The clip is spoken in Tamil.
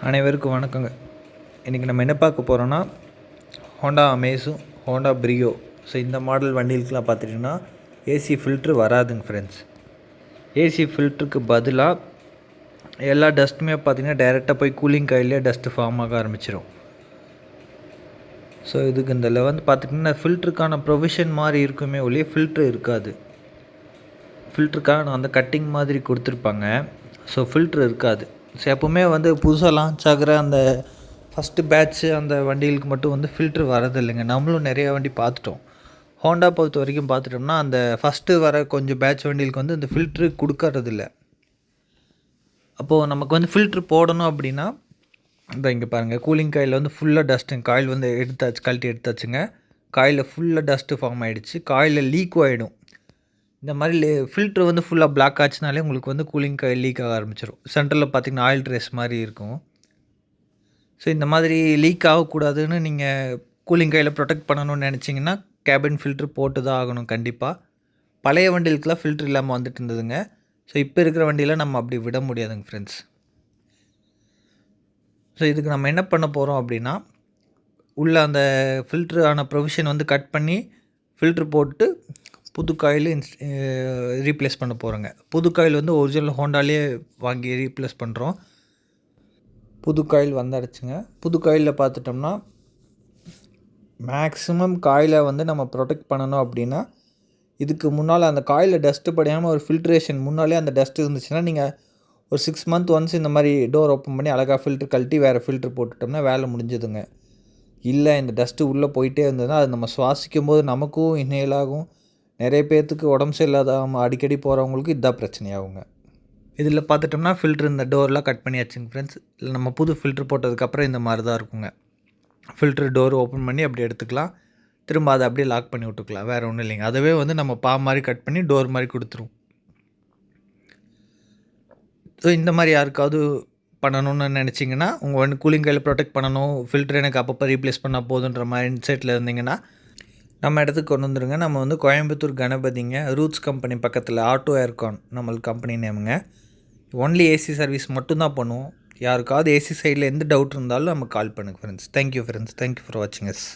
அனைவருக்கும் வணக்கங்க. இன்றைக்கி நம்ம என்ன பார்க்க போகிறோன்னா, ஹோண்டா அமேஸும் ஹோண்டா பிரியோ. ஸோ இந்த மாடல் வண்டிகளுக்கெலாம் பார்த்துட்டிங்கன்னா ஏசி ஃபில்ட்ரு வராதுங்க ஃப்ரெண்ட்ஸ். ஏசி ஃபில்ட்ருக்கு பதிலாக எல்லா டஸ்ட்டுமே பார்த்திங்கன்னா டைரெக்டாக போய் கூலிங் காயிலே டஸ்ட்டு ஃபார்ம் ஆக ஆரம்பிச்சிடும். ஸோ இதுக்கு இந்த பார்த்திங்கன்னா ஃபில்ட்ருக்கான ப்ரொவிஷன் மாதிரி இருக்குமே ஒழிய ஃபில்ட்ரு இருக்காது. ஃபில்ட்ருக்காக அந்த கட்டிங் மாதிரி கொடுத்துருப்பாங்க. ஸோ ஃபில்ட்ரு இருக்காது. ஸோ எப்போவுமே புதுசாக லான்ச் ஆகிற அந்த ஃபஸ்ட்டு பேட்ச்சு அந்த வண்டிகளுக்கு மட்டும் ஃபில்ட்ரு வரதில்லைங்க. நம்மளும் நிறையா வண்டி பார்த்துட்டோம். ஹோண்டா பொறுத்த வரைக்கும் பார்த்துட்டோம்னா அந்த ஃபஸ்ட்டு வர கொஞ்சம் பேட்ச் வண்டிகளுக்கு அந்த ஃபில்ட்ரு கொடுக்கறதில்ல. அப்போது நமக்கு ஃபில்ட்ரு போடணும் அப்படின்னா இந்த இங்கே பாருங்கள், கூலிங் காயில் ஃபுல்லாக டஸ்ட்டுங்க. காயில் எடுத்தாச்சு, கழட்டி எடுத்தாச்சுங்க. காயில் ஃபுல்லாக டஸ்ட்டு ஃபார்ம் ஆகிடுச்சு. காயில் லீக்கும் ஆகிடும். இந்த மாதிரி ஃபில்ட்ரு ஃபுல்லாக பிளாக் ஆச்சுனாலே உங்களுக்கு கூலிங் காயில் லீக் ஆக ஆரம்பிச்சிடும். சென்டரில் பார்த்திங்கன்னா ஆயில் ட்ரேஸ் மாதிரி இருக்கும். ஸோ இந்த மாதிரி லீக் ஆகக்கூடாதுன்னு நீங்கள் கூலிங் காயில் ப்ரொடெக்ட் பண்ணணும்னு நினச்சிங்கன்னா கேபின் ஃபில்ட்ரு போட்டு தான் ஆகணும் கண்டிப்பாக. பழைய வண்டிகளுக்கெலாம் ஃபில்ட்ரு இல்லாமல் வந்துட்டு இருந்ததுங்க. ஸோ இப்போ இருக்கிற வண்டியில் நம்ம அப்படி விட முடியாதுங்க ஃப்ரெண்ட்ஸ். ஸோ இதுக்கு நம்ம என்ன பண்ண போகிறோம் அப்படின்னா, உள்ள அந்த ஃபில்ட்ரு ஆன ப்ரொவிஷன் கட் பண்ணி ஃபில்ட்ரு போட்டு புது காயில் ரீப்ளேஸ் பண்ண போகிறோங்க. புது காயில் ஒரிஜினல் ஹோண்டாலே வாங்கி ரீப்ளேஸ் பண்ணுறோம். புது காயில் வந்தாடுச்சுங்க. புது காயிலில் பார்த்துட்டோம்னா மேக்ஸிமம் காயிலை நம்ம ப்ரொடெக்ட் பண்ணணும் அப்படின்னா, இதுக்கு முன்னால் அந்த காயிலில் டஸ்ட்டு படியாமல் ஒரு ஃபில்ட்ரேஷன் முன்னாலே அந்த டஸ்ட் இருந்துச்சுன்னா நீங்கள் ஒரு 6 மந்த் ஒன்ஸ் இந்த மாதிரி டோர் ஓப்பன் பண்ணி அழகாக ஃபில்ட்ரு கழட்டி வேறு ஃபில்ட்ரு போட்டுட்டோம்னா வேலை முடிஞ்சதுங்க. இல்லை இந்த டஸ்ட்டு உள்ளே போயிட்டே இருந்ததுன்னா அது நம்ம சுவாசிக்கும் போது நமக்கும் இன்ஹேல் ஆகும். நிறைய பேர்த்துக்கு உடம்பு சரியில்லாதாமல் அடிக்கடி போகிறவங்களுக்கு இதுதான் பிரச்சனையாகுங்க. இதில் பார்த்துட்டோம்னா ஃபில்ட்ரு இந்த டோர்லாம் கட் பண்ணியாச்சுங்க ஃப்ரெண்ட்ஸ். இல்லை நம்ம புது ஃபில்ட்ரு போட்டதுக்கப்புறம் இந்த மாதிரி தான் இருக்குங்க. ஃபில்ட்ரு டோர் ஓப்பன் பண்ணி அப்படி எடுத்துக்கலாம். திரும்ப அதை அப்படியே லாக் பண்ணி விட்டுக்கலாம். வேறு ஒன்றும் இல்லைங்க. அதுவே நம்ம மாதிரி கட் பண்ணி டோர் மாதிரி கொடுத்துரும். ஸோ இந்த மாதிரி யாருக்காவது பண்ணணும்னு நினச்சிங்கன்னா, உங்கள் கூலிங் காயில் ப்ரொடெக்ட் பண்ணணும், ஃபில்ட்ரு எனக்கு அப்பப்போ ரீப்ளேஸ் பண்ணால் போதுன்ற மைண்ட் செட்டில் இருந்தீங்கன்னா நம்ம இடத்துக்கு கொண்டு வந்துருங்க. நம்ம கோயம்புத்தூர் கணபதிங்க, ரூட்ஸ் கம்பெனி பக்கத்தில் ஆட்டோ ஏர்கான் நம்மளுக்கு கம்பெனி நேமுங்க. ஒன்லி ஏசி சர்வீஸ் மட்டும்தான் பண்ணுவோம். யாருக்காவது ஏசி சைடில் எந்த டவுட் இருந்தாலும் நமக்கு கால் பண்ணுங்கள் friends. Thank you friends. Thank you for வாட்சிங் அஸ்.